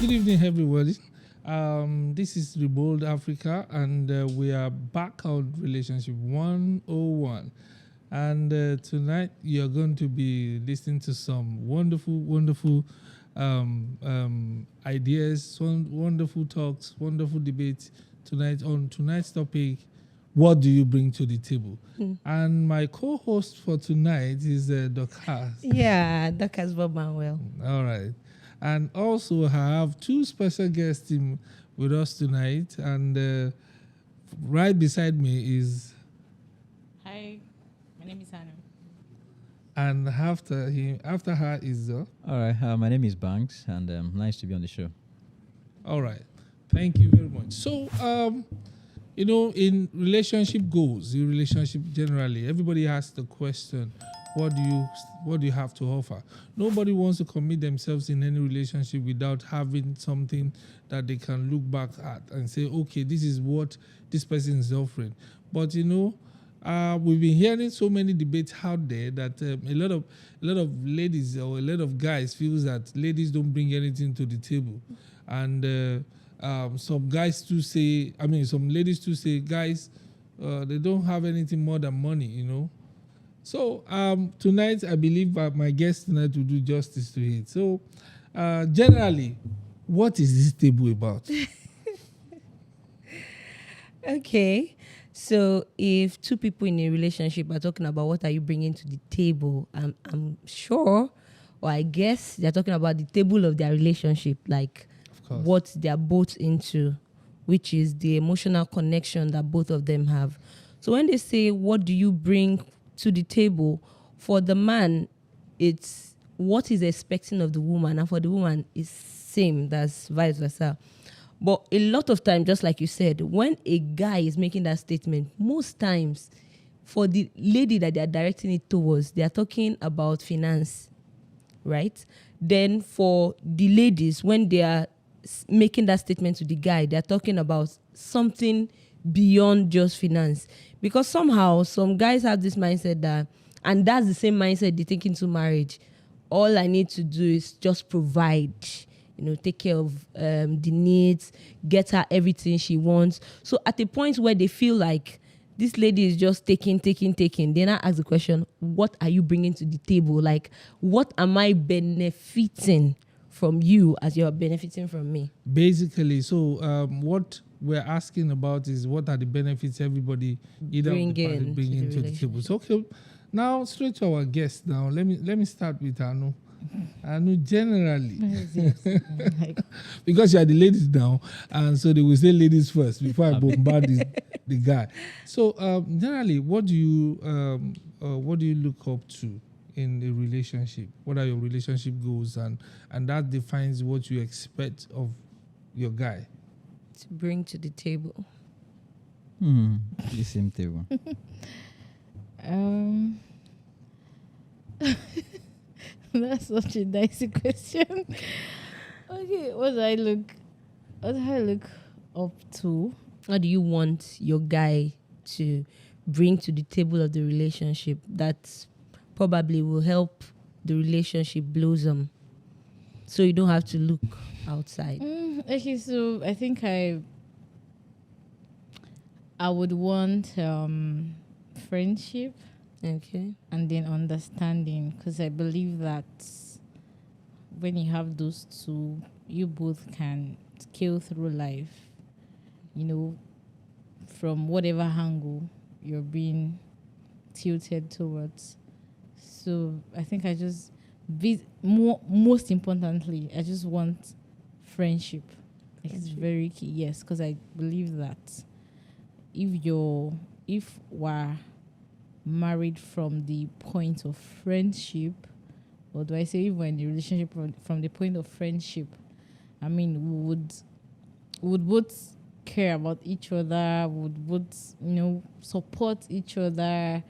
Good evening, everybody. This is Rebold Africa, and we are back on Relationship 101. And tonight, you're going to be listening to some wonderful ideas, some wonderful talks, wonderful debates tonight on tonight's topic. What do you bring to the table? And my co-host for tonight is Dokas. Yeah, Dokas Bob Manuel. All right. And also I have two special guests with us tonight. And right beside me is... Hi, my name is Hannah. And after her is... All right, my name is Banks, and nice to be on the show. All right. Thank you very much. So, in relationship goals, in relationship generally, everybody asks the question, what do you have to offer? Nobody wants to commit themselves in any relationship without having something that they can look back at and say, okay, this is what this person is offering. But we've been hearing so many debates out there that a lot of ladies or a lot of guys feels that ladies don't bring anything to the table, and some guys too say, some ladies too say, guys, they don't have anything more than money, So tonight, I believe my guest tonight will do justice to it. So generally, what is this table about? Okay. So if two people in a relationship are talking about what are you bringing to the table, I'm sure, or I guess they're talking about the table of their relationship, like what they're both into, which is the emotional connection that both of them have. So when they say, what do you bring to the table, for the man, it's what he's expecting of the woman, and for the woman, it's same, that's vice versa. But a lot of time, just like you said, when a guy is making that statement, most times for the lady that they're directing it towards, they're talking about finance, right? Then for the ladies, when they are making that statement to the guy, they're talking about something beyond just finance. Because somehow some guys have this mindset that, and that's the same mindset they take into marriage. All I need to do is just provide, take care of the needs, get her everything she wants. So at a point where they feel like this lady is just taking, then I ask the question, what are you bringing to the table? Like, what am I benefiting from you as you're benefiting from me? Basically, so what we're asking about is what are the benefits everybody bring into the table. So, okay, now straight to our guest. Now let me start with Anu. Anu, generally, because you are the ladies now, and so they will say ladies first before I bombard the guy. So generally, what do you look up to in a relationship? What are your relationship goals, and that defines what you expect of your guy to bring to the table? The same table. That's such a dicey question. Okay, what do I look up to? What do you want your guy to bring to the table of the relationship that probably will help the relationship blossom, so you don't have to look outside? Okay, so I think I would want friendship. Okay. And then understanding, because I believe that when you have those two, you both can scale through life, from whatever angle you're being tilted towards. So I think I just, most importantly, I just want friendship. It's very key, yes, because I believe that if we're married from the point of friendship, or do I say if we're in a relationship from the point of friendship, we would both care about each other, would both support each other,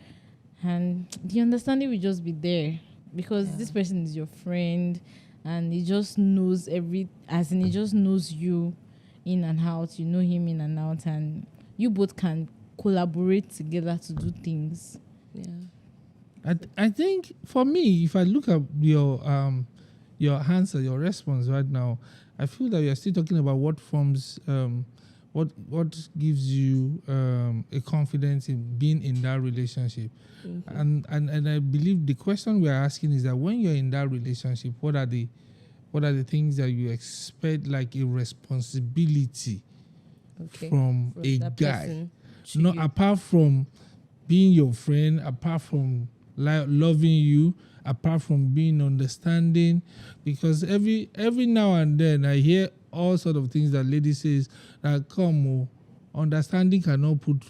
and the understanding will just be there, because this person is your friend and he just knows he just knows you in and out, you know him in and out, and you both can collaborate together to do things. I think for me, if I look at your your answer, your response right now, I feel that you're still talking about what forms, what gives you a confidence in being in that relationship. And I believe the question we're asking is that when you're in that relationship, what are the things that you expect, like a responsibility from a that guy? person to Not you. apart from being your friend, apart from loving you, apart from being understanding, because every now and then I hear all sort of things that lady says that understanding cannot put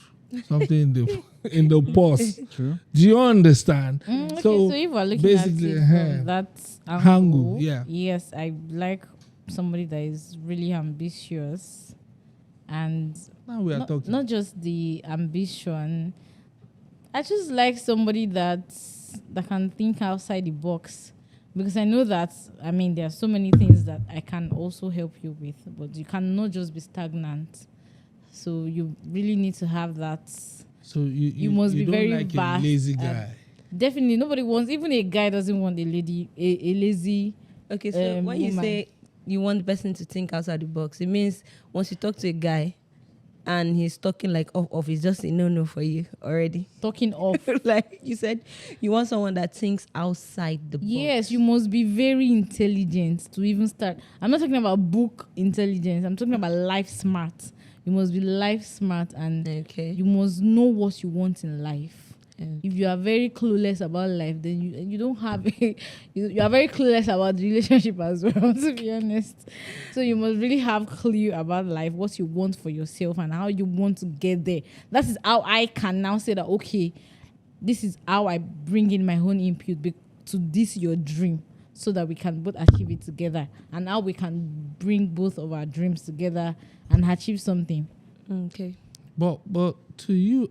something in the in the pause. True. Do you understand? Okay, so if we're looking at basically, it from that Angle, angle, yeah. yes, I like somebody that is really ambitious, and Now we are talking. not just the ambition. I just like somebody that can think outside the box, because I know that, I mean, there are so many things that I can also help you with, but you cannot just be stagnant. So you really need to have that. So you must be don't very like vast a lazy and guy. Definitely, nobody wants. Even a guy doesn't want a lady, a lazy. Okay, so when you woman. say you want the person to think outside the box, it means once you talk to a guy and he's talking like off, it's just a no for you already. Talking off. Like you said, you want someone that thinks outside the box. Yes, you must be very intelligent to even start. I'm not talking about book intelligence. I'm talking about life smart. You must be life smart, and you must know what you want in life. If you are very clueless about life, then you don't have you are very clueless about the relationship as well, to be honest. So you must really have clue about life, what you want for yourself and how you want to get there. That is how I can now say that, okay, this is how I bring in my own input to this your dream, so that we can both achieve it together, and how we can bring both of our dreams together and achieve something. Okay. But to you,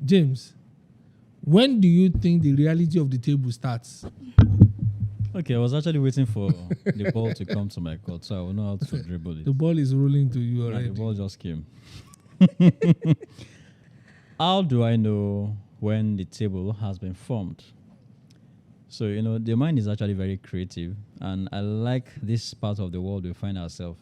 James, when do you think the reality of the table starts? Okay, I was actually waiting for the ball to come to my court, so I will know how to dribble it. The ball is rolling to you And already. the ball just came. How do I know when the table has been formed? So, the mind is actually very creative, and I like this part of the world we find ourselves.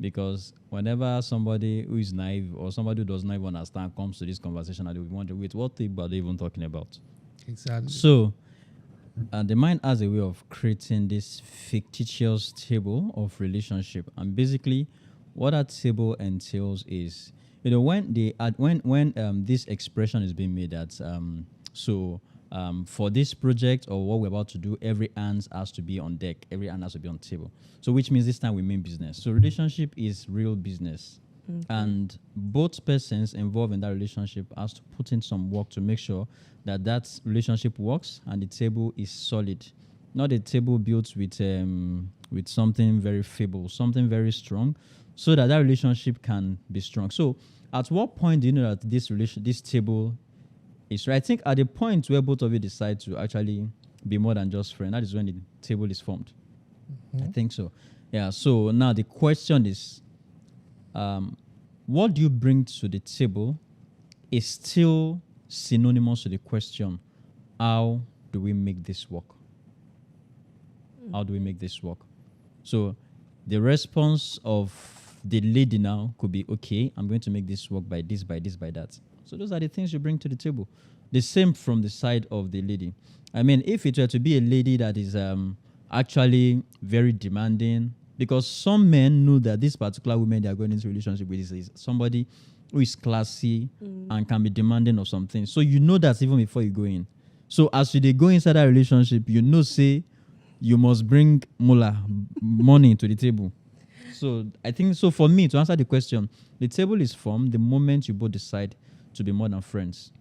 Because whenever somebody who is naive or somebody who does not even understand comes to this conversation, I will wonder, wait, what table are they even talking about? Exactly. So, the mind has a way of creating this fictitious table of relationship, and basically, what that table entails is, when this expression is being made that for this project or what we're about to do, every hand has to be on deck, every hand has to be on the table. So, which means this time we mean business. So, relationship is real business. And both persons involved in that relationship has to put in some work to make sure that relationship works and the table is solid, not a table built with something very feeble, something very strong, so that relationship can be strong. So, at what point do you know that this table is right? I think at the point where both of you decide to actually be more than just friends, that is when the table is formed. I think so. Yeah. So now the question is, what do you bring to the table is still synonymous to the question, how do we make this work? How do we make this work? So the response of the lady now could be, okay, I'm going to make this work by this, by this, by that. So those are the things you bring to the table. The same from the side of the lady. I mean, if it were to be a lady that is actually very demanding, because some men know that this particular woman they are going into a relationship with is somebody who is classy and can be demanding of something. So you know that even before you go in. So as you go inside that relationship, say you must bring money to the table. So I think, so for me, to answer the question, the table is formed the moment you both decide to be more than friends.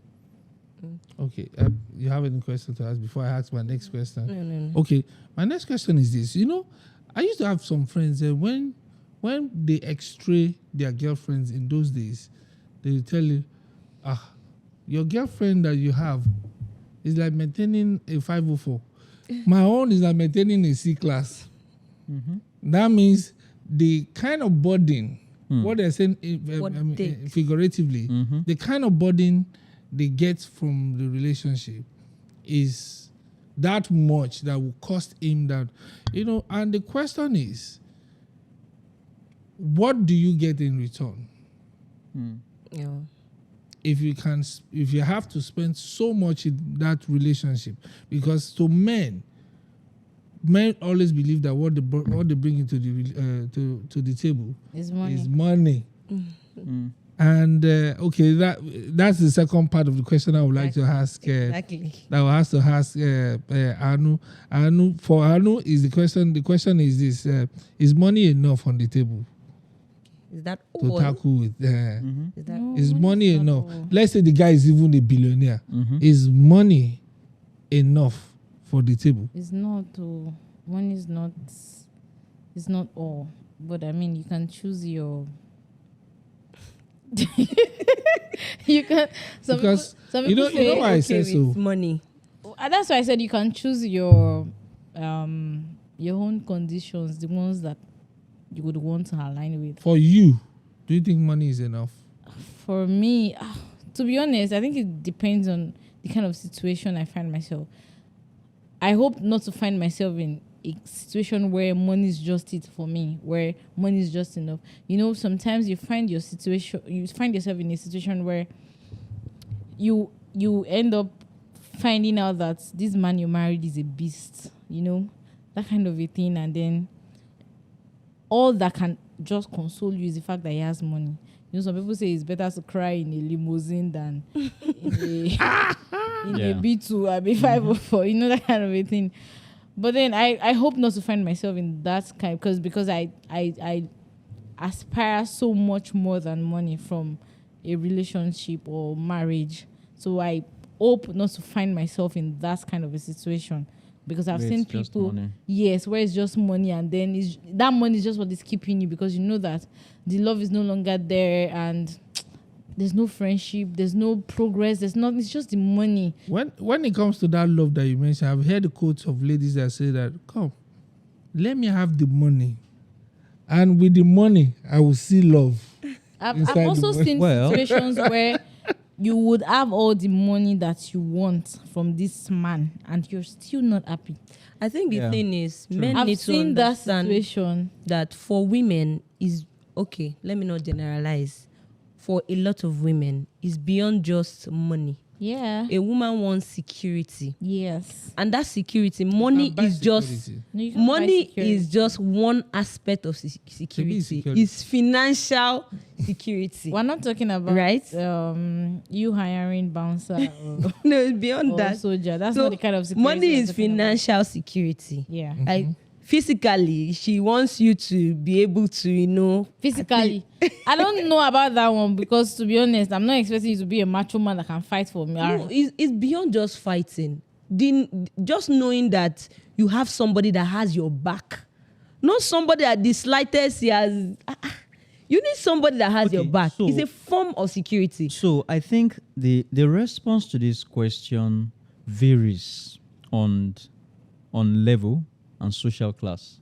Okay. You have any question to ask before I ask my next question? No. Okay. My next question is this. I used to have some friends that when they x-ray their girlfriends in those days, they will tell you, your girlfriend that you have is like maintaining a 504. My own is like maintaining a C class. That means the kind of burden, what they're saying figuratively, the kind of burden they get from the relationship is that much that will cost him that, and the question is, what do you get in return? Yeah. If you have to spend so much in that relationship, because to men always believe that what they bring into to the table It's money. is money. Mm. And that's the second part of the question I would like to ask. Exactly. That I have to ask Anu. For Anu is the question. The question is this: is money enough on the table Is that to all? tackle with? Is that No, Is money's money not enough? all. Let's say the guy is even a billionaire. Is money enough for the table? It's not. Money is not. It's not all. But I mean, you can choose your. You can. Because some you know people say, why I said with so. money? That's why I said you can choose your own conditions, the ones that you would want to align with. For you, do you think money is enough? For me, to be honest, I think it depends on the kind of situation I find myself. I hope not to find myself in a situation where money is just it for me, where money is just enough. Sometimes you find yourself in a situation where you end up finding out that this man you married is a beast, that kind of a thing, and then all that can just console you is the fact that he has money. Some people say it's better to cry in a limousine than in a B2 or B504, that kind of a thing. But then I hope not to find myself in that kind, because I aspire so much more than money from a relationship or marriage. So I hope not to find myself in that kind of a situation, because I've Where seen it's just people, money. yes, where it's just money, and then that money is just what is keeping you, because you know that the love is no longer there, and there's no friendship, there's no progress, there's nothing. It's just the money. When it comes to that love that you mentioned, I've heard the quotes of ladies that say that, come, let me have the money, and with the money, I will see love. I've inside also the seen Well- situations where you would have all the money that you want from this man, and you're still not happy. I think the Yeah. thing is, men I've need to seen that understand situation. that for women is okay. Let me not generalize. For a lot of women, is beyond just money. Yeah. A woman wants security, Yes. and that security, money buy is just security. No, you can't buy money security. is just one aspect of security. security. It's financial security. We're not talking about Right? You hiring bouncer or, No, it's beyond or that. soldier. That's So not the kind of security money we're is talking about. financial security. Yeah. Like physically, she wants you to be able to, Physically, I don't know about that one, because to be honest, I'm not expecting you to be a macho man that can fight for me. No, it's beyond just fighting. Just knowing that you have somebody that has your back, not somebody that the slightest he has. You need somebody that has your Okay, back. so- It's a form of security. So I think the response to this question varies on level and social class.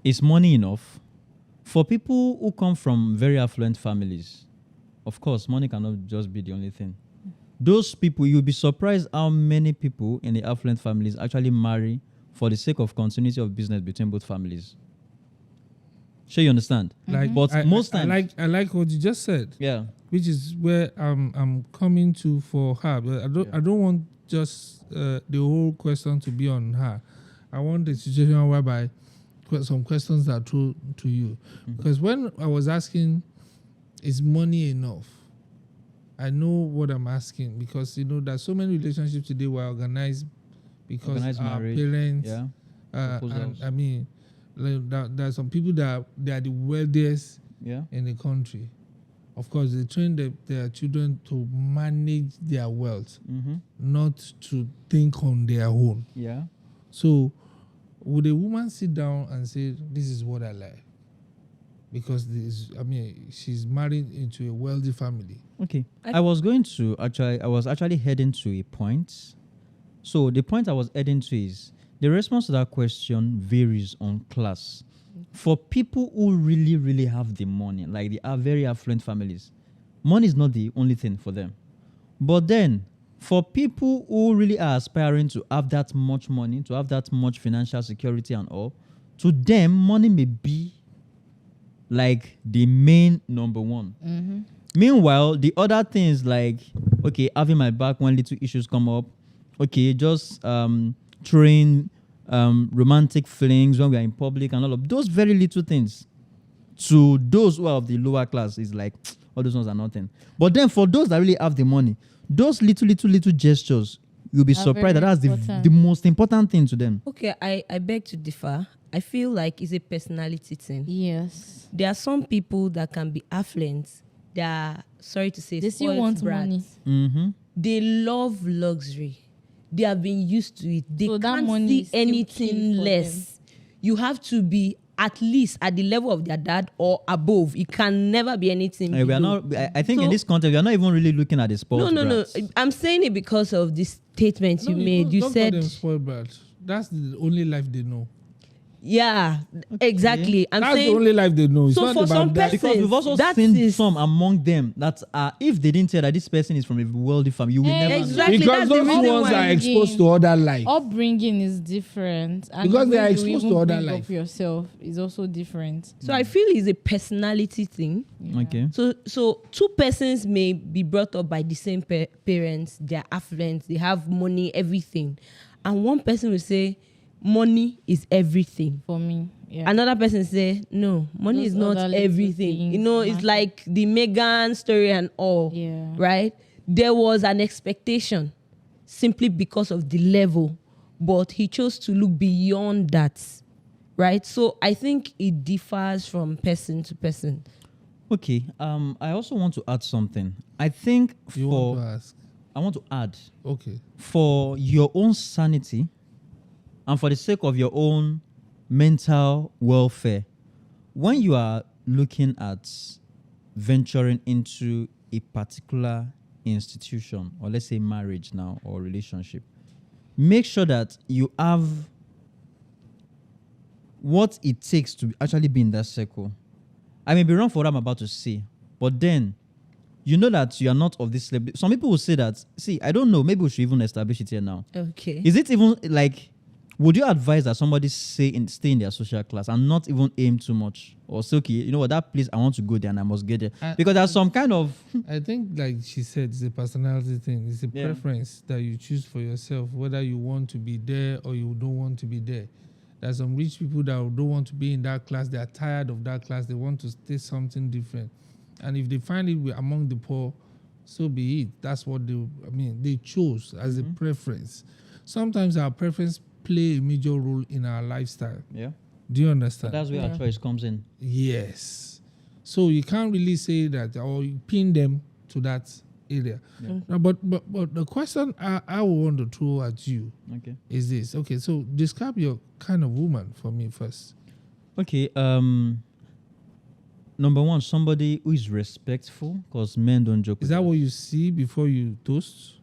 Is money enough? For people who come from very affluent families, of course, money cannot just be the only thing. Those people, you'll be surprised how many people in the affluent families actually marry for the sake of continuity of business between both families. Sure, you understand? Like, But most times, I like what you just said, yeah, which is where I'm coming to for her. But I don't want just the whole question to be on her. I want the situation whereby some questions that are true to you, because when I was asking, is money enough? I know what I'm asking, because there's so many relationships today were organized because Organized our marriage, parents. yeah, And proposals. I mean, there are some people that they are the wealthiest yeah. in the country. Of course, they train their children to manage their wealth, Mm-hmm. not to think on their own. Yeah. So, would a woman sit down and say, "This is what I like"? Because she's married into a wealthy family. Okay. I was actually heading to a point. So the point I was heading to is the response to that question varies on class. For people who really, really have the money, like they are very affluent families, money is not the only thing for them. But then, for people who really are aspiring to have that much money, to have that much financial security and all, to them, money may be like the main number one. Meanwhile, the other things like, okay, having my back when little issues come up, okay, just throwing romantic flings when we are in public and all of those very little things, to those who are of the lower class is like, all those ones are nothing. But then for those that really have the money, those little gestures, you'll be surprised that that's the most important thing to them. Okay, I beg to differ. I feel like it's a personality thing. Yes. There are some people that can be affluent. They are, sorry to say, They still spoiled want brats. money. They love luxury. They have been used to it. They So that can't money see is still anything key for less. You have to be at least at the level of their dad or above. It can never be anything We are below. not. I think in So- this context, we are not even really looking at the spoiled No. brats. I'm saying it because of this statement you made. Don't You call said, them spoiled brats. That's the only life they know. yeah, exactly. I'm That's the saying only life they know. It's So not for some about that. person- Because we've also That seen is- some among them that if they didn't tell that this person is from a wealthy family, you will never know. exactly. Because that's the those reason ones why- are exposed to other life. Upbringing is different. And Because the they way are you exposed even to other bring life. up yourself is also different. So I feel it's a personality thing. Okay. So two persons may be brought up by the same parents. They're affluent. They have money, everything, and one person will say, "Money is everything." For me, yeah. Another person say, "No, money Those is not other little everything." things You know, it's matter. like the Megan story and all. Yeah. Right? There was an expectation simply because of the level, but he chose to look beyond that. Right? So I think it differs from person to person. Okay. I also want to add something. I think You want to ask? I want to add Okay. for your own sanity and for the sake of your own mental welfare, when you are looking at venturing into a particular institution, or let's say marriage now or relationship, make sure that you have what it takes to actually be in that circle. I may be wrong for what I'm about to say, but then you know that you are not of this level. Some people will say that, see, I don't know, maybe we should even establish it here now. Okay. Is it even like, would you advise that somebody stay in their social class and not even aim too much? Or say, okay, you know what, that place, I want to go there and I must get there. Because there's some kind of... I think, like she said, it's a personality thing. It's a Yeah. preference that you choose for yourself, whether you want to be there or you don't want to be there. There's some rich people that don't want to be in that class. They are tired of that class. They want to stay something different. And if they find it among the poor, so be it. That's what they chose as a preference. Sometimes our preference play a major role in our lifestyle. Yeah. Do you understand? That's where our choice comes in. Yes. So you can't really say that or you pin them to that area. Yeah. Now, but the question I would want to throw at you Okay. is this. Okay, so describe your kind of woman for me first. Okay. Number one, somebody who is respectful, because men don't joke. Is with that what you see before you toast?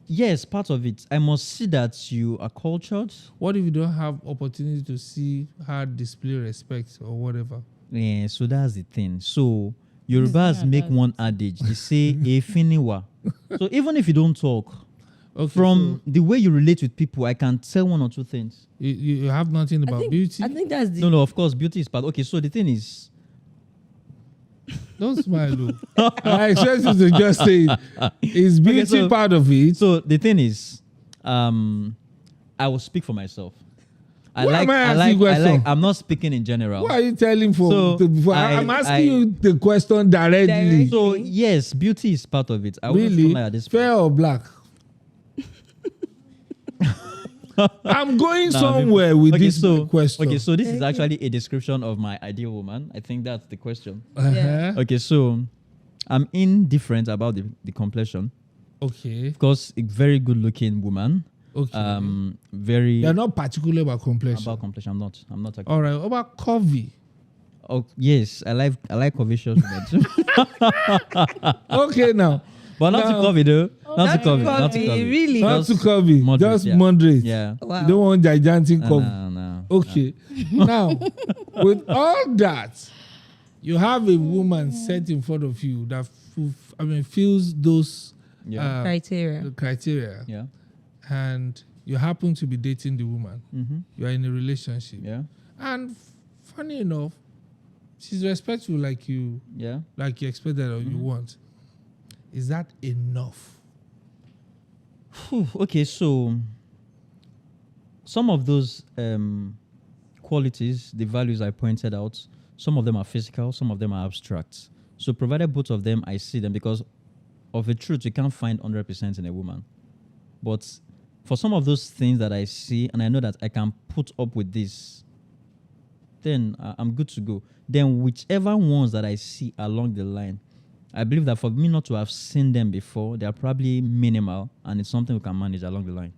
Yes, part of it. I must see that you are cultured. What if you don't have opportunity to see her display respect or whatever? Yeah, so that's the thing. So Yorubas Yeah, make that's- one adage. They say "efiniwa." So even if you don't talk, Okay, from the way you relate with people, I can tell one or two things. so you have nothing about beauty. I think that's the No, of course, beauty is part. Okay, so the thing is, Don't smile, look. I expect you to just say it. Is beauty so- part of it? so the thing is, I will speak for myself. Why am I asking question? I'm not speaking in general. What are you telling for? So, before? I'm asking you the question directly. Direct. So yes, beauty is part of it. I wouldn't Really? lie at this Fair point. or black? I'm going Nah, somewhere with okay, this question. Okay, so this is actually a description of my ideal woman. I think that's the question. Uh-huh. Okay, so I'm indifferent about the complexion. Okay. Of course, a very good looking woman. Okay. Very You're not particular about complexion. about complexion. I'm not. All right. What about curvy? Oh yes, I like curvaceous women too. Okay, now. But not Now- too curvy though. Not too curvy. curvy, Not too curvy. really? Not Just too curvy. moderate, Just yeah. moderate. Yeah. Wow. You don't want gigantic curve. No. Okay. Now, with all that, you have a woman set in front of you that feels those Yeah. Criteria. the criteria, Yeah. and you happen to be dating the woman, Mm-hmm. you are in a relationship, Yeah. and funny enough, she's respectful like you Yeah. expected or you want. Is that enough? Okay, so some of those qualities, the values I pointed out, some of them are physical, some of them are abstract. So provided both of them, I see them, because of a truth, you can't find 100% in a woman. But for some of those things that I see, and I know that I can put up with this, then I'm good to go. Then whichever ones that I see along the line, I believe that for me not to have seen them before, they are probably minimal, and it's something we can manage along the line.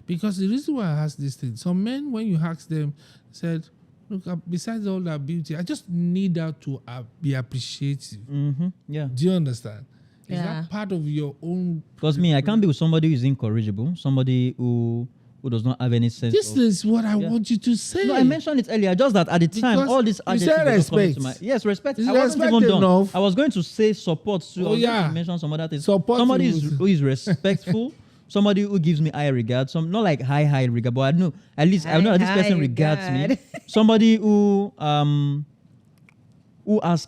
Because the reason why I asked this thing, some men, when you ask them, said, look, besides all that beauty, I just need her to be appreciative. Mm-hmm. Yeah. Do you understand? Is Yeah. that part of your own? Because me, I can't be with somebody who is incorrigible, somebody who does not have any sense This of... is what I Yeah. want you to say. No, I mentioned it earlier, just that at the time, Because all this you said adjectives were just coming to respect. Yes, respect. Is I wasn't respect even done. enough? I was going to say support too. Oh, I was going yeah. to mention some other things. Support Somebody is- who is respectful, somebody who gives me high regard, not like high regard, but I know at least I know that this High person regards regard. me. Somebody who has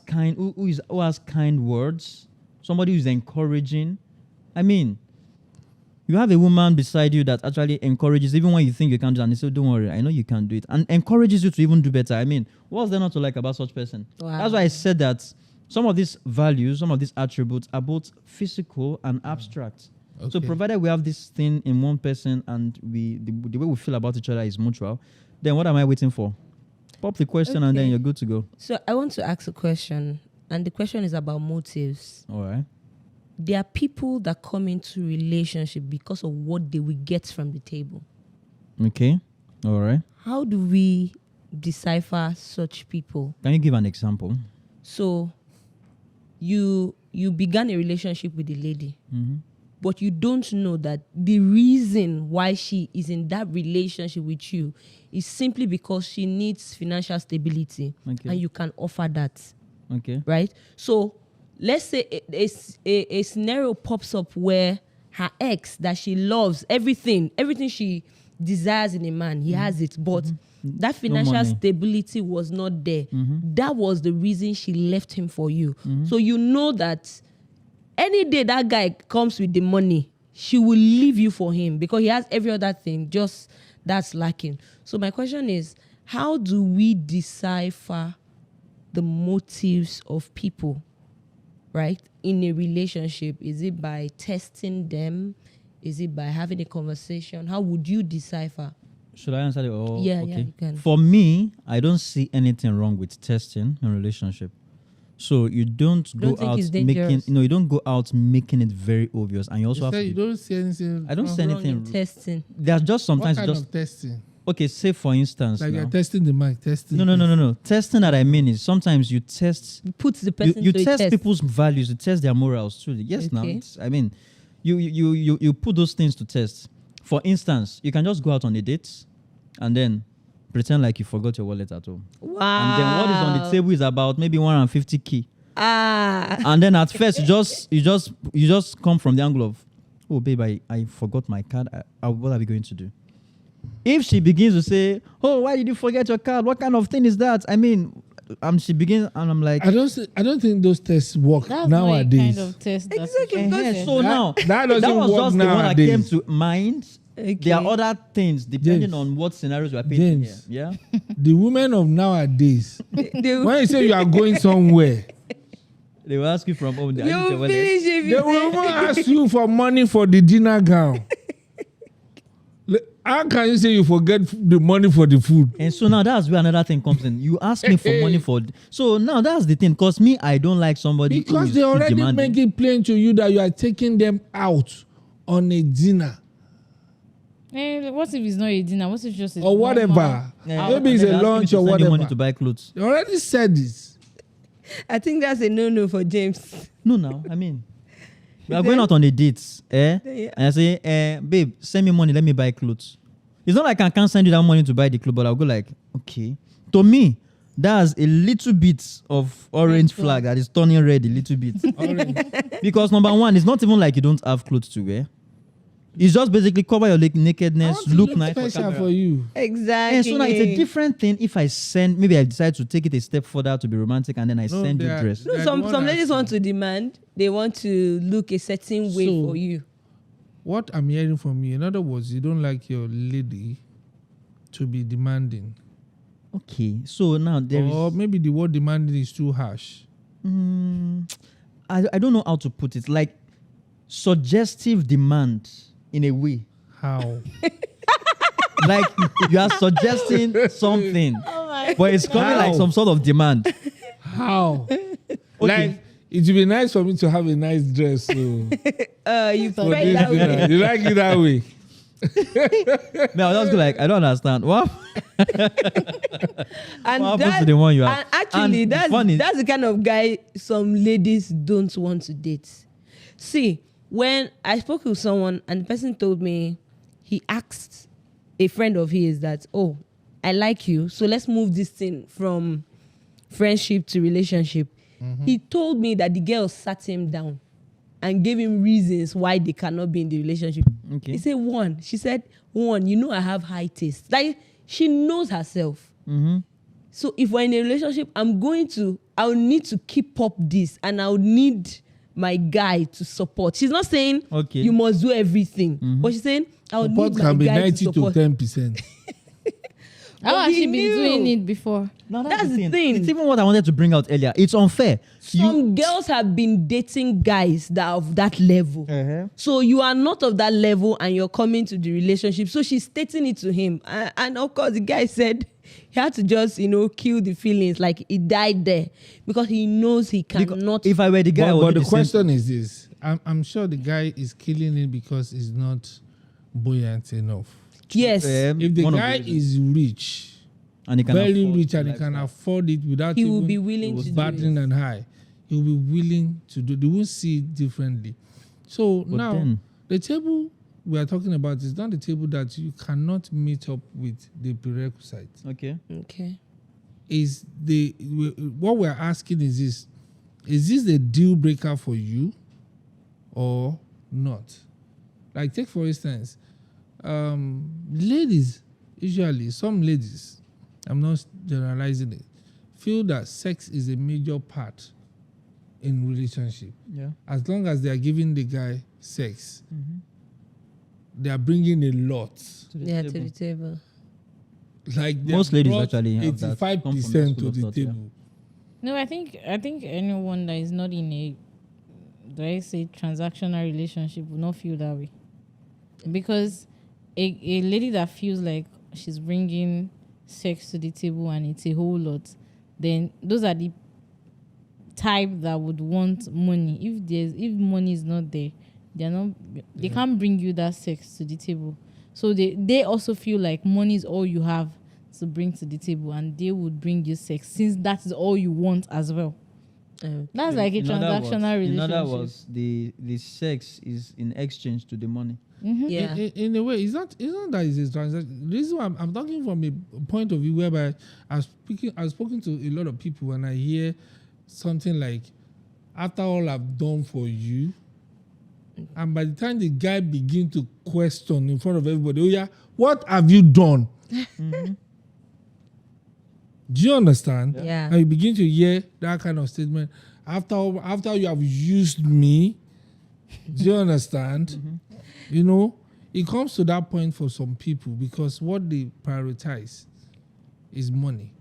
kind words, somebody who is encouraging. I mean, you have a woman beside you that actually encourages, even when you think you can't do it, and they say, don't worry, I know you can do it, and encourages you to even do better. I mean, what's there not to like about such person? Wow. That's why I said that some of these values, some of these attributes are both physical and abstract. So Okay. provided we have this thing in one person and the way we feel about each other is mutual, then what am I waiting for? Pop the question and then Okay. you're good to go. So I want to ask a question, and the question is about motives. All right. There are people that come into relationship because of what they will get from the table. Okay. All right. How do we decipher such people? Can you give an example? So you began a relationship with a lady, Mm-hmm. but you don't know that the reason why she is in that relationship with you is simply because she needs financial stability, Okay. and you can offer that, Okay. right? So let's say a scenario pops up where her ex that she loves, everything she desires in a man, he has it, but that financial money. stability was not there. That was the reason she left him for you. So you know that any day that guy comes with the money, she will leave you for him because he has every other thing, just that's lacking. So my question is, how do we decipher the motives of people, right, in a relationship? Is it by testing them? Is it by having a conversation? How would you decipher? Should I answer it? Oh, Yeah, okay. yeah, you can. For me, I don't see anything wrong with testing in a relationship. So you don't go think out it's making dangerous? you don't go out making it very obvious, and you also You have say to. you don't see anything. I don't see Wrong in anything. testing. There's just What sometimes kind just of testing? okay. Say for instance, Like now. you're testing the mic, testing. No. Testing that I mean is sometimes you test. Put the person You to a test test. people's values, you test their morals too. Yes, now Okay. I mean, you put those things to test. For instance, you can just go out on a date, and then pretend like you forgot your wallet at home, Wow. and then what is on the table is about maybe 150K, Ah. and then at first you just come from the angle of, oh babe, I forgot my card. What are we going to do? If she begins to say, oh, why did you forget your card? What kind of thing is that? I mean, she begins, and I'm like, I don't think those tests work That's nowadays. not a kind of test. That's Exactly, a because- test. so now that doesn't was work just the one that came nowadays. to mind. Okay. There are other things depending James. on what scenarios we are painting here. James. Yeah. The women of nowadays, They will when you say you are going somewhere, They will ask you from home. you finish if they you will even say. ask you for money for the dinner gown. How can you say you forget the money for the food? And so now that's where another thing comes in. You ask me for money for. So now that's the thing. Because me, I don't like somebody who Because is they too already demanding. make it plain to you that you are taking them out on a dinner What if it's not a dinner? What if it's just a or whatever. normal- Yeah, Maybe it's and a then they ask me lunch to or send you whatever. money to buy clothes. They already said this. I think that's a no-no for James. No, now I mean, we are going out on a date, Yeah. and I say, babe, send me money, let me buy clothes. It's not like I can't send you that money to buy the clothes, but I'll go like, okay. To me, That's a little bit of orange Red flag. flag that is turning red a little bit. Orange. Because number one, it's not even like you don't have clothes to wear. It's just basically cover your I nakedness, want to look look nice for special camera. for you. Exactly. And so now it's a different thing if I send, maybe I decide to take it a step further to be romantic and then I send you they are- dress. No, they are the some one ladies asking. want to demand. They want to look a certain way So- for you. What I'm hearing from you, in other words, you don't like your lady to be demanding. Okay, so now there Or is. maybe the word demanding is too harsh. I don't know how to put it. Like suggestive demand in a way. How? Like you are suggesting something, but it's coming like How? some sort of demand. How? Like, it would be nice for me to have a nice dress. So You for felt this that way. dinner. You like it that way? No, I was just go like, I don't understand. What? And What happens to the one you have? And actually, And that's funny- that's the kind of guy some ladies don't want to date. See, when I spoke with someone and the person told me he asked a friend of his that, oh, I like you, so let's move this thing from friendship to relationship. He told me that the girl sat him down and gave him reasons why they cannot be in the relationship. Okay. He said, she said, you know I have high taste. Like, she knows herself. So if we're in a relationship, I'll need to keep up this and I'll need my guy to support. She's not saying Okay. you must do everything, but she's saying I'll Support need my can be guy 90 to to support. 10%. How But has he she been knew. doing it before? No, That's the thing. It's even what I wanted to bring out earlier. It's unfair. Some girls have been dating guys that are of that level. So you are not of that level and you're coming to the relationship. So she's stating it to him. And of course, the guy said he had to just, kill the feelings. Like he died there because he knows he cannot. If I were the guy, I would But do the same question is this. I'm sure the guy is killing it because he's not buoyant enough. yes. thing. If the One of guy the- is rich, and he can very afford rich, the and he can lifestyle. afford it without He will even be willing to do battling it. and high, he will be willing to do. They won't see it differently. So But now then- the table we are talking about is not the table that you cannot meet up with the prerequisites. Okay. Okay. Is what we're asking is this: is this the deal breaker for you or not? Like, take for instance, ladies, usually some ladies, I'm not generalizing it, feel that sex is a major part in relationship. Yeah. As long as they are giving the guy sex, they are bringing a lot. To the Yeah, table. to the table. Like, they Most have ladies brought actually have that, come from that 85% school to of the thought, yeah. table. No, I think anyone that is not in a, do I say, transactional relationship will not feel that way, because a lady that feels like she's bringing sex to the table and it's a whole lot, then those are the type that would want money. If money is not there, they can't bring you that sex to the table. So they also feel like money is all you have to bring to the table, and they would bring you sex since that is all you want as well. That's like a In other words- transactional relationship. In other words, the sex is in exchange to the money. Yeah. In a way, it's not that it's a transaction. The reason why I'm talking from a point of view whereby I've spoken to a lot of people and I hear something like, after all I've done for you, and by the time the guy begin to question in front of everybody, oh yeah, what have you done? Do you understand? Yeah. And you begin to hear that kind of statement. After you have used me, do you understand? You know, it comes to that point for some people because what they prioritize is money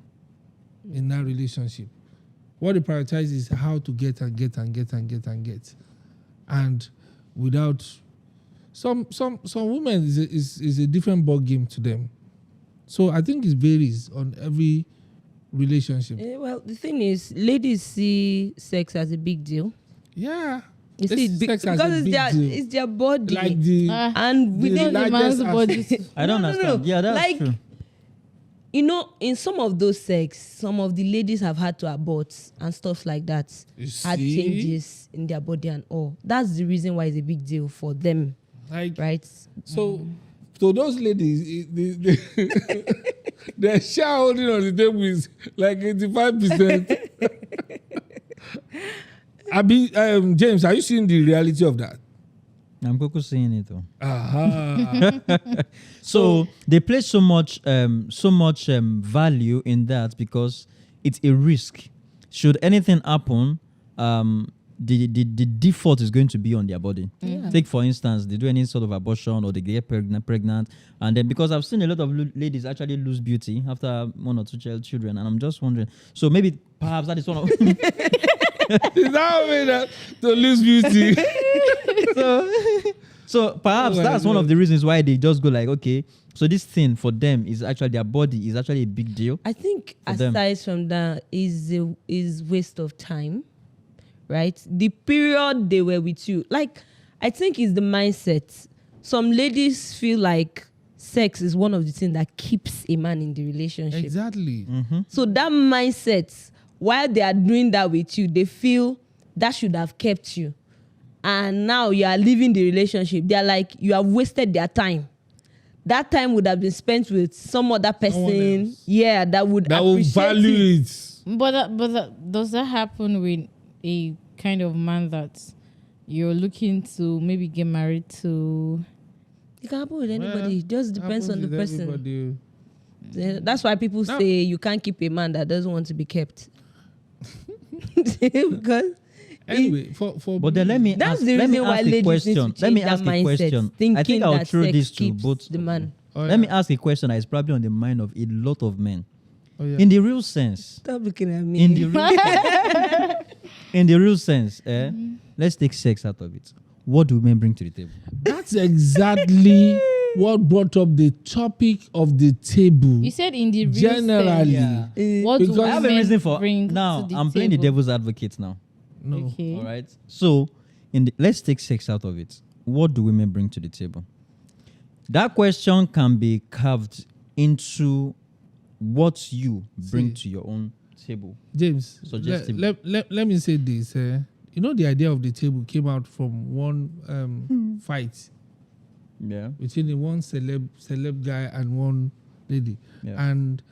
in that relationship. What they prioritize is how to get and get and get and get and get. And without some women is a different ball game to them. So I think it varies on every relationship. Well, the thing is, ladies see sex as a big deal. Yeah. You They see, see sex as because a it's big their deal. it's their body. Like the and we the don't the largest man's aspect. body. I don't understand. Yeah, that's like, true. in some of those sex, some of the ladies have had to abort and stuff like that. You Had see? changes in their body and all. That's the reason why it's a big deal for them, Like right? so to those ladies, the shareholding on the table is like 85%. James, are you seeing the reality of that? I'm Coco saying it though. Aha. So they place so much value in that because it's a risk. Should anything happen, the default is going to be on their body. Yeah. Take for instance, they do any sort of abortion or they get pregnant, and then because I've seen a lot of ladies actually lose beauty after 1 or 2 children, and I'm just wondering. So maybe perhaps that is one of. Is that way that to lose beauty? So perhaps that's one of the reasons why they just go like, okay, so this thing for them is actually their body is actually a big deal. I think for them. aside from that is waste of time, right? The period they were with you, like I think is the mindset. Some ladies feel like sex is one of the things that keeps a man in the relationship. Exactly. So that mindset, while they are doing that with you, they feel that should have kept you. And now you are leaving the relationship. They are like, you have wasted their time. That time would have been spent with some other person. else. Yeah, that would appreciate value it. But does that happen with a kind of man that you're looking to maybe get married to? It can happen with anybody. Well, It just depends on the happens with person. everybody. Yeah, that's why people No. say you can't keep a man that doesn't want to be kept. Because Anyway, for But then let me that's ask, the let me reason why ask a ladies question. need to Let change me that ask a mindset, question. thinking I think I'll that throw sex this to keeps both the man. Let me ask a question that is probably on the mind of a lot of men. Oh, yeah. In the real sense, Stop looking at me. in the real sense, let's take sex out of it. What do women bring to the table? That's exactly what brought up the topic of the table. You said in the real Generally. sense. Yeah. What Because do I I have a women reason for bring now. to the I'm playing the table? devil's advocate now. No. Okay. All right. So, let's take sex out of it. What do women bring to the table? That question can be carved into what you bring to your own table. James, Suggestive. let me say this. You know, the idea of the table came out from one fight Yeah. between the one celeb guy and one lady. Yeah. And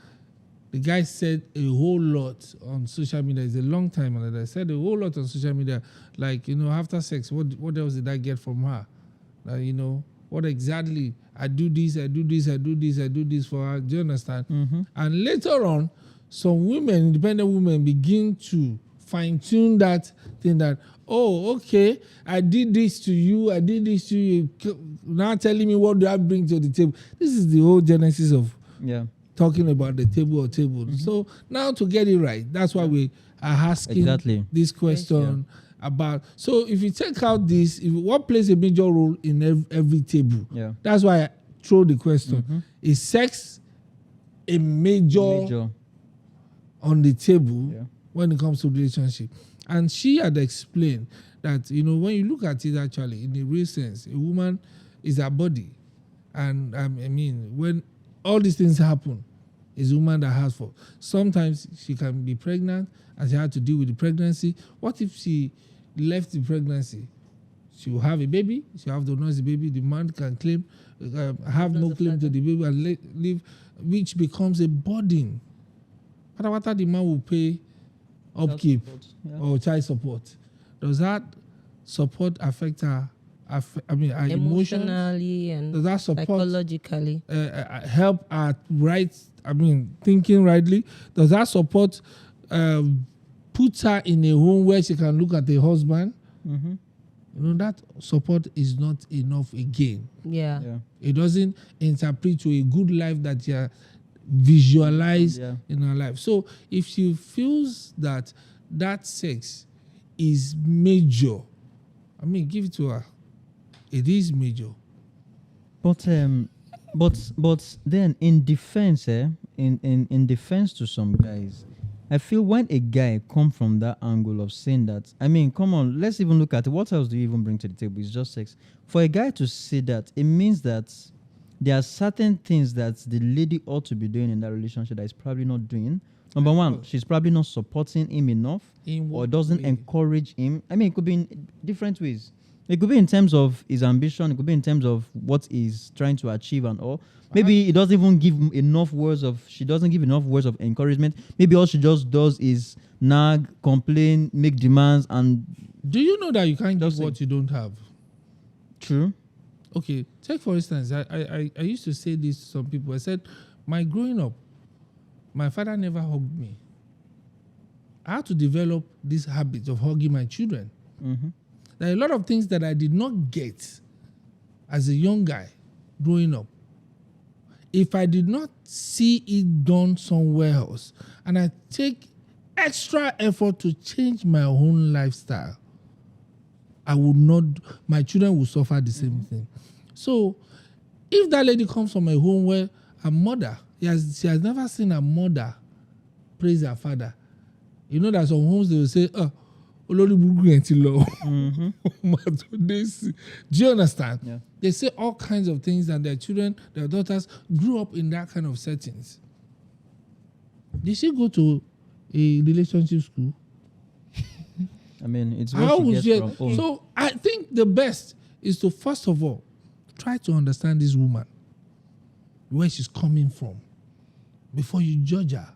the guy said a whole lot on social media. It's a long time and I said a whole lot on social media. Like, you know, after sex, what else did I get from her? You know, what exactly? I do this for her. Do you understand? And later on, some women, independent women, begin to fine-tune that thing that, oh, okay, I did this to you. Now telling me what do I bring to the table. This is the whole genesis of Yeah. talking about the table or table. So now to get it right, that's why we are asking Exactly. this question about. So if you take out this, what plays a major role in every table? Yeah. That's why I throw the question: is sex a major on the table when it comes to relationship? And she had explained that, you know, when you look at it actually in the real sense, a woman is her body, and I mean when all these things happen, it's a woman that has for. Sometimes she can be pregnant and she had to deal with the pregnancy. What if she left the pregnancy? She will have a baby. She will have to nurse the baby. The man can claim, have no claim to the baby and leave, which becomes a burden. What the man will pay upkeep or child support. Does that support affect her? Her emotions? Emotionally and Does that support psychologically. help her thinking rightly? Does that support put her in a home where she can look at her husband? You know, that support is not enough again. Yeah. It doesn't interpret to a good life that you visualize in her life. So if she feels that sex is major, give it to her. It is major. But then in defense, in defense to some guys, I feel when a guy come from that angle of saying that, come on, let's even look at it. What else do you even bring to the table? It's just sex. For a guy to say that, it means that there are certain things that the lady ought to be doing in that relationship that is probably not doing. Number one, she's probably not supporting him enough or doesn't encourage him. It could be in different ways. It could be in terms of his ambition. It could be in terms of what he's trying to achieve and all. Maybe he doesn't even give enough words of. She doesn't give enough words of encouragement. Maybe all she just does is nag, complain, make demands, and Do you know that you can't give Just say- what you don't have? true. Okay, take for instance, I used to say this to some people. I said, my growing up, my father never hugged me. I had to develop this habit of hugging my children. Mm-hmm. There are a lot of things that I did not get as a young guy growing up. If I did not see it done somewhere else, and I take extra effort to change my own lifestyle, I would not, my children will suffer the same thing. So, if that lady comes from a home where her mother, she has never seen her mother praise her father. You know that some homes they will say, Olori Buruku yẹn ti lọ. Do you understand? Yeah. They say all kinds of things, and their children, their daughters, grew up in that kind of settings. Did she go to a relationship school? I mean, it's How what she would gets you? from home. So I think the best is to first of all try to understand this woman, where she's coming from, before you judge her.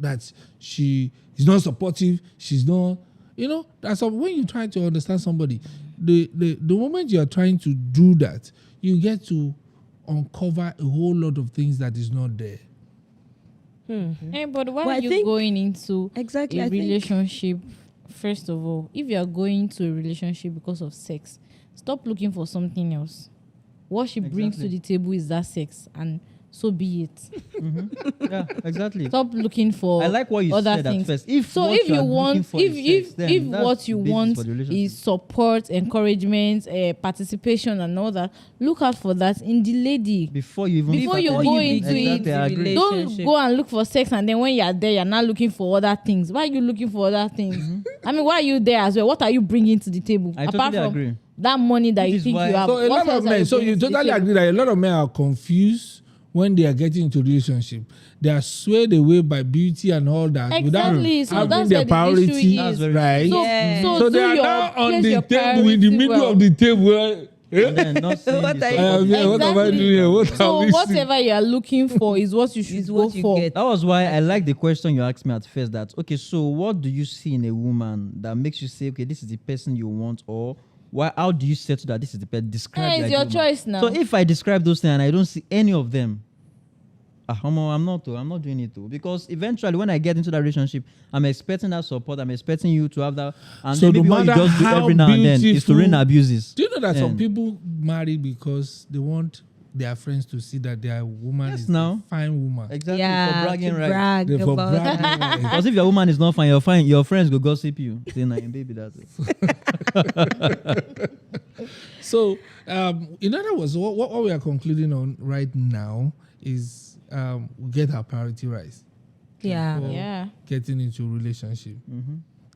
That she is not supportive, she's not, that's when you try to understand somebody, the moment you are trying to do that, you get to uncover a whole lot of things that is not there. But why Well, I are you think- going into Exactly. a I think relationship? First of all, if you are going to a relationship because of sex, stop looking for something else. What she brings to Exactly. the table is that sex, and so be it. Yeah, exactly. Stop looking for I like what you other said things. at first. If So what if you are looking want, for is sex, then if that's what you the basis want for the relationship. is support, encouragement, participation, and all that, look out for that in the lady. before you even Before you start go anything. into exactly, it, I agree. relate- Don't Relationship. go and look for sex, and then when you are there, you're not looking for other things. Why are you looking for other things? I mean, why are you there as well? What are you bringing to the table I apart totally from agree. that money that Which you is think why- you have? So a What lot of else are men, you so you bringing to the totally table? agree that a lot of men are confused when they are getting into relationship. They are swayed away by beauty and all that Exactly. without So having that's their where the priority, issue That's is. very right? So, Yeah. so, So do they are your, now on place the your table, in the priority middle well. of the table. And then not seeing What the are you- support Yeah, what am I Exactly. doing here? What So are we whatever you are looking for is what you should Is go what you for. get. That was why I like the question you asked me at first. That okay, so what do you see in a woman that makes you say, okay, this is the person you want, or why? How do you settle that this is the person? Describe. It's the your ideal woman. choice now. So if I describe those things and I don't see any of them, I'm not doing it too. Because eventually, when I get into that relationship, I'm expecting that support. I'm expecting you to have that. And So then maybe no what you matter just do how every now and then is to beautiful- rain abuses. Do you know that some And- people marry because they want their friends to see that their woman Yes, is now. a fine woman? Exactly, Yeah, for bragging to rights. brag They for about bragging that. rights. Because if your woman is not fine, you're fine. Your friends go gossip you. Say, nah, baby, that's it. So, in other words, what we are concluding on right now is we get our priority right Yeah. before Yeah. getting into a relationship.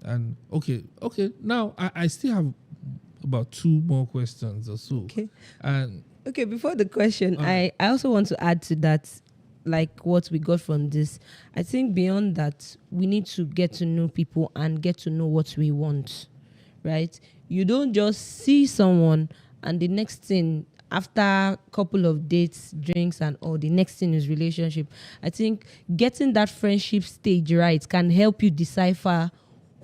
And okay. Now I still have about 2 more questions or so. Okay. And Okay, before the question, I also want to add to that, like what we got from this. I think beyond that, we need to get to know people and get to know what we want, right? You don't just see someone and the next thing, after a couple of dates, drinks, and all, the next thing is relationship. I think getting that friendship stage right can help you decipher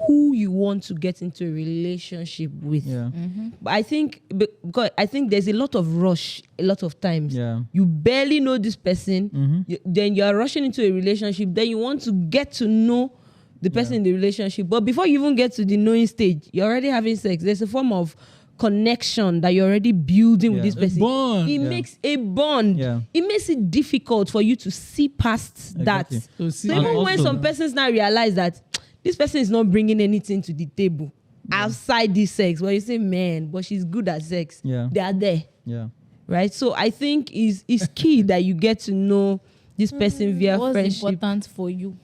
who you want to get into a relationship with. Yeah. But I think because I think there's a lot of rush a lot of times. Yeah. You barely know this person, then you are rushing into a relationship, then you want to get to know the person in the relationship. But before you even get to the knowing stage, you're already having sex. There's a form of connection that you're already building with Yeah. this person. bond. It Yeah. makes a bond. Yeah. It makes it difficult for you to see past Exactly. that. So see, So even And when also- some persons now realize that this person is not bringing anything to the table outside this sex, well, you say, man, but she's good at sex. Yeah. They are there, Yeah. right? So I think it's key that you get to know this person via What's friendship. important for you?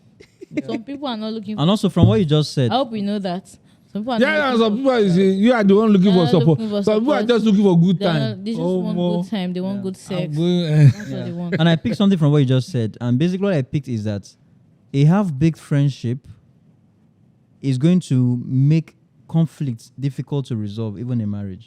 Some people are not looking for. And also from what you just said, I hope you know that. Some people are yeah, not some looking people are saying, you are the one looking They're for not support. looking for Some people are support. just looking for good They're time. not- they just Oh, want more. good time. They want good I'm sex. going, That's what they want. and I picked something from what you just said. And basically what I picked is that a half-baked friendship is going to make conflicts difficult to resolve, even in marriage?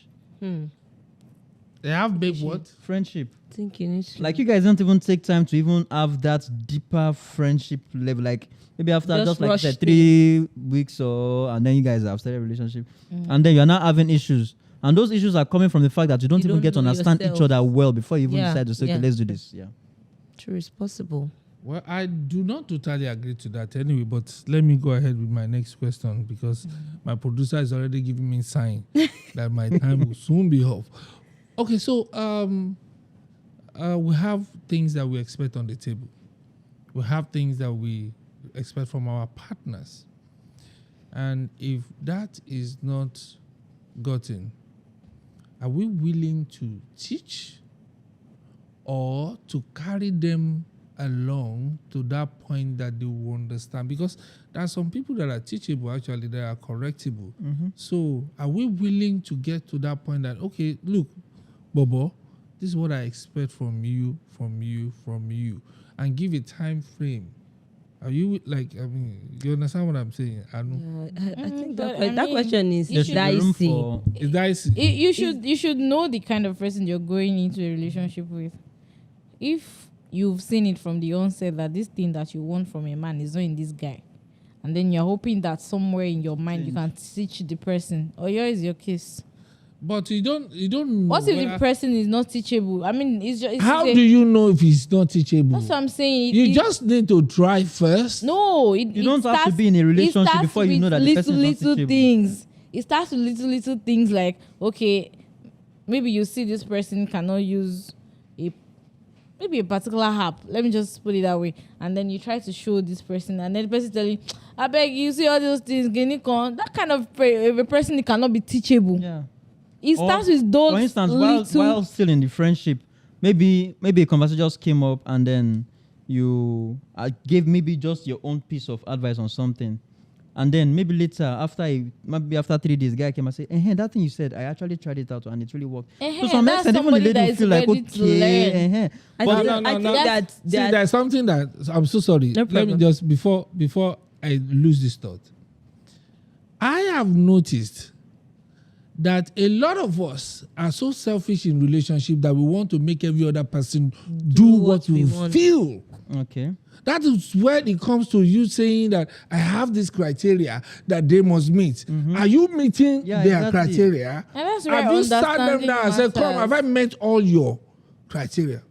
They have big what? Friendship. I think you need to. Like you guys don't even take time to even have that deeper friendship level. Like maybe after just like rush 3 weeks and then you guys have started a relationship, and then you're not having issues. And those issues are coming from the fact that you don't You even don't get to know understand each yourself. other well before you even Yeah, decide to say, okay, yeah. let's do this. Yeah. True, it's possible. Well, I do not totally agree to that anyway, but let me go ahead with my next question because my producer is already giving me a sign that my time will soon be off. Okay, so we have things that we expect on the table. We have things that we expect from our partners. And if that is not gotten, are we willing to teach or to carry them along to that point that they will understand? Because there are some people that are teachable, actually, that are correctable. So are we willing to get to that point that, okay, look, Bobo, this is what I expect from you, and give a time frame? Are you like, I mean, you understand what I'm saying? I know. I think but that, I that mean, question is you should- dicey. Is that You should know the kind of person you're going into a relationship with. If you've seen it from the onset that this thing that you want from a man is not in this guy, and then you're hoping that somewhere in your mind you can teach the person, or yours is your case. But you don't know. What if the whether- person is not teachable? I mean, it's just How do you know if it's not teachable? That's what I'm saying. You just need to try first. no. You don't have to be in a relationship before you know that the person is not little teachable. things. It starts with little things like, okay, maybe you see this person cannot use maybe a particular app. Let me just put it that way. And then you try to show this person, and then the person tell you, I beg you, see all those things, that kind of a person cannot be teachable. Yeah. It starts with those For instance, little. while still in the friendship, maybe a conversation just came up and then you gave maybe just your own piece of advice on something. And then maybe later, after 3 days, guy came and said, that thing you said, I actually tried it out and it really worked. So some that's extent, even the somebody lady that will is feel like, ready to okay, learn. I But think, no, I no, think no. that, See, there's something that I'm so sorry. No Let me problem. just before I lose this thought. I have noticed that a lot of us are so selfish in relationship that we want to make every other person do what we want. feel. Okay. That is when it comes to you saying that I have this criteria that they must meet. Are you meeting Yeah, their exactly. criteria? And that's where Have you sat them understanding down and said, "Come, matters. have I met all your criteria?"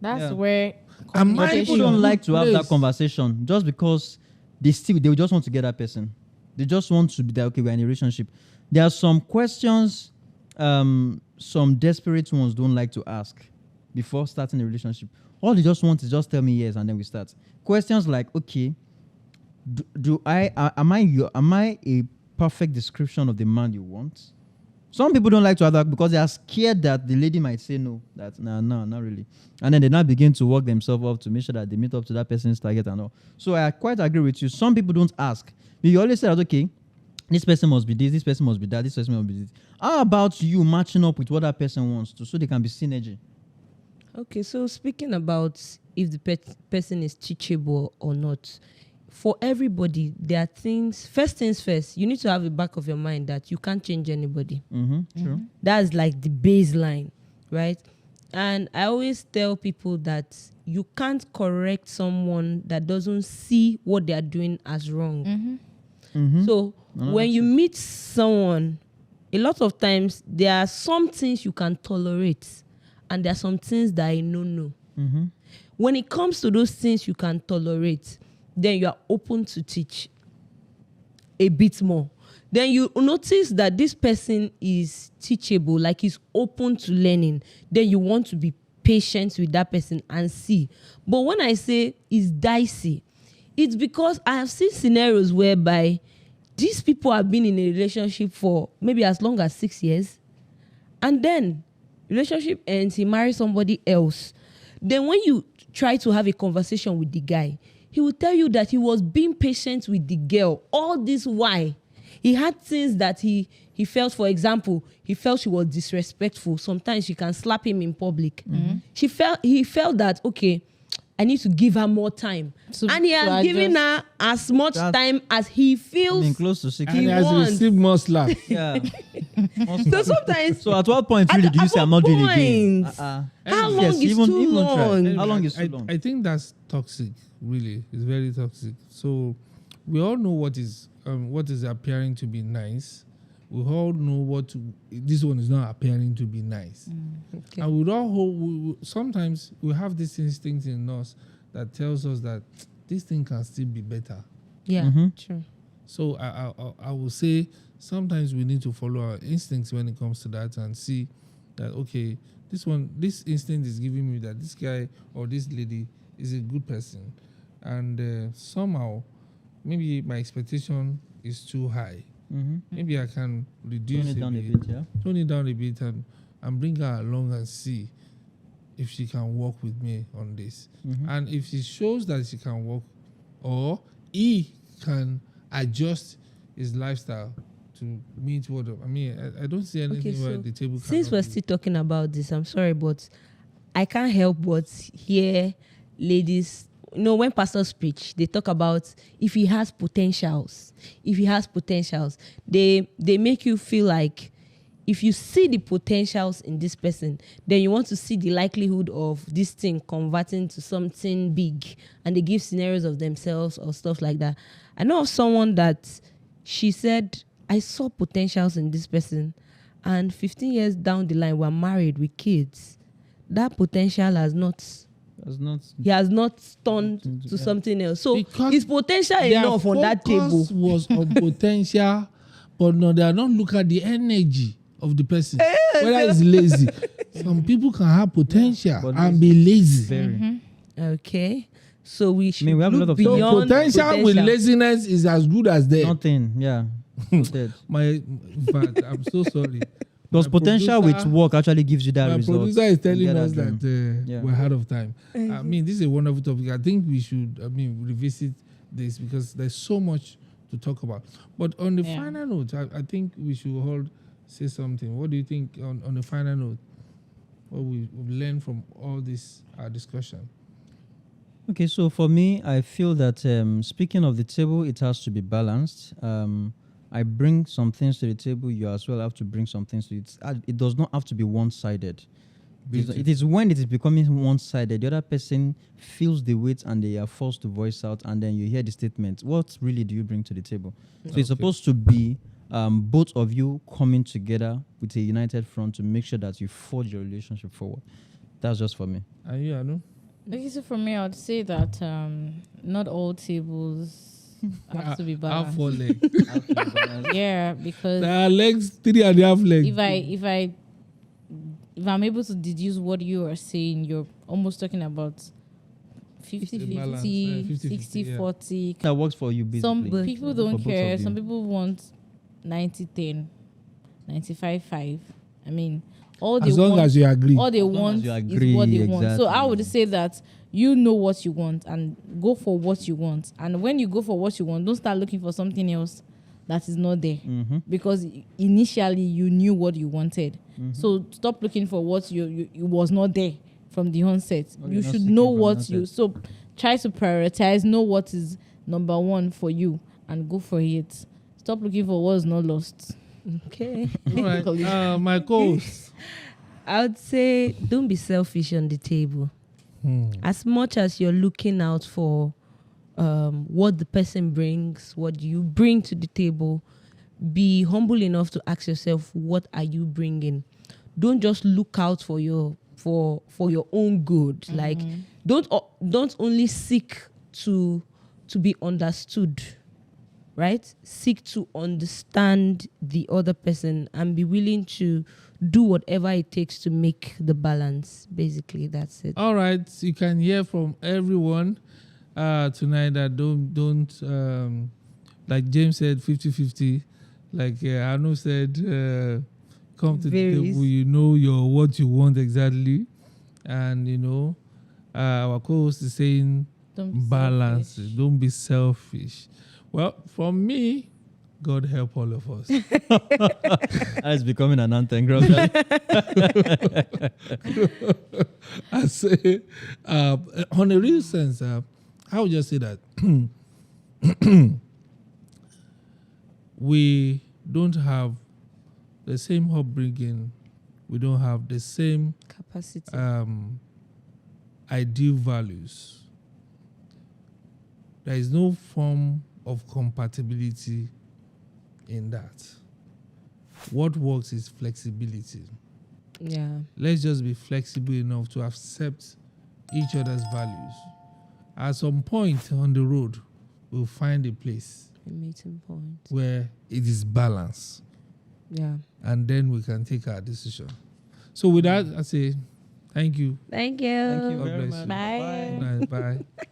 That's Am Yeah. I where But communication. people don't like to have that Please. conversation just because they just want to get that person. They just want to be there. Okay, we're in a relationship. There are some questions some desperate ones don't like to ask before starting a relationship. All they just want is just tell me yes and then we start. Questions like, okay, am I a perfect description of the man you want? Some people don't like to have that because they are scared that the lady might say no. That no, not really. And then they now begin to work themselves up to make sure that they meet up to that person's target and all. So I quite agree with you. Some people don't ask. You always say that, okay, this person must be this person must be that, this person must be this. How about you matching up with what that person wants to so they can be synergy? Okay, so speaking about if the person is teachable or not, for everybody, there are things first, you need to have a back of your mind that you can't change anybody. True. That's like the baseline, right? And I always tell people that you can't correct someone that doesn't see what they are doing as wrong. So when you meet someone, a lot of times there are some things you can tolerate and there are some things that I no. When it comes to those things you can tolerate, then you are open to teach a bit more. Then you notice that this person is teachable, like he's open to learning. Then you want to be patient with that person and see. But when I say it's dicey, it's because I have seen scenarios whereby these people have been in a relationship for maybe as long as 6 years. And then relationship ends, he marries somebody else. Then when you try to have a conversation with the guy, he will tell you that he was being patient with the girl. All this while, he had things that he felt, for example, he felt she was disrespectful. Sometimes she can slap him in public. He felt that, okay, I need to give her more time. And he has given her as much time as he feels. Close to 6 And he He has wants. received more slap. Yeah. So sometimes, So at what point really do you say I'm not doing it again? point? How long is even too try. long? How long is too long? I think that's toxic. Really, it's very toxic. So we all know what is appearing to be nice. We all know this one is not appearing to be nice. Okay. And sometimes we have this instinct in us that tells us that this thing can still be better. Yeah, Mhm. true. So I will say sometimes we need to follow our instincts when it comes to that and see that, okay, this instinct is giving me that this guy or this lady is a good person. And somehow, maybe my expectation is too high. Mm-hmm. Maybe I can reduce Tone it down a bit, bit, yeah. tone it down a bit and bring her along and see if she can work with me on this. Mhm. And if she shows that she can work, or he can adjust his lifestyle to meet what I don't see anything Okay, where so the table since cannot we're be. still talking about this, I'm sorry, but I can't help but hear ladies, when pastors preach, they talk about if he has potentials. They make you feel like if you see the potentials in this person, then you want to see the likelihood of this thing converting to something big. And they give scenarios of themselves or stuff like that. I know of someone that she said, I saw potentials in this person. And 15 years down the line, we're married with kids. That potential he has not turned to something else. So Because his potential their enough on that table. focus was on potential, but no, they are not look at the energy of the person. Whether it's lazy. Some people can have potential but and be lazy. Very. Okay. So we should we have a look lot of So beyond potential with laziness is as good as dead. Nothing, yeah. Dead. In fact, I'm so sorry. Because My potential with producer- work actually gives you that My result. producer is You telling get us dream. that Yeah. we're out of time. This is a wonderful topic. I think we should, revisit this because there's so much to talk about. But on the Yeah. final note, I think we should all say something. What do you think on the final note? What we've learned from all this discussion? Okay, so for me, I feel that speaking of the table, it has to be balanced. I bring some things to the table. You as well have to bring some things to it. It does not have to be one-sided. It is when it is becoming one-sided, the other person feels the weight and they are forced to voice out, and then you hear the statement. What really do you bring to the table? So it's supposed to be both of you coming together with a united front to make sure that you forge your relationship forward. That's just for me. And you, Anu? Okay, so for me, I would say that not all tables have to be Have balanced. 4 legs. Yeah, because There are legs, 3.5 legs. if I'm able to deduce what you are saying, you're almost talking about 50-50, balance, 50-50, 60-40. That works for you, basically. Some people For don't both care. of you. Some people want 90-10, 95-5. I mean, all they As long want, as you agree. all they long want as you is agree, what they want. So I exactly. would say that you know what you want and go for what you want. And when you go for what you want, don't start looking for something else that is not there. Mm-hmm. Because initially you knew what you wanted. So stop looking for what you was not there from the onset. Okay, You not should seeking know from what the you onset. so try to prioritize, know what is number one for you and go for it. Stop looking for what's not lost. Okay. All right. My co-host. I would say don't be selfish on the table. Hmm. As much as you're looking out for what the person brings, what you bring to the table, be humble enough to ask yourself, what are you bringing? Don't just look out for your own good. Like don't only seek to be understood, right? Seek to understand the other person and be willing to do whatever it takes to make the balance. Basically, that's it. All right, you can hear from everyone tonight that don't like James said 50-50, like Anu said come to the Varies. table, you know what you want exactly, and our co-host is saying Don't be balance selfish. it, don't be selfish. Well, for me, God help all of us. That's becoming an anthem gradually. I say, on a real sense, I would just say that we don't have the same upbringing. We don't have the same Capacity. ideal values. There is no form of compatibility in that. What works is flexibility. Yeah. Let's just be flexible enough to accept each other's values. At some point on the road, we'll find a place A meeting point. where it is balanced, Yeah. and then we can take our decision. So with that, I say thank you. Thank you. Thank you God very bless much. you. Bye. Good night. Bye.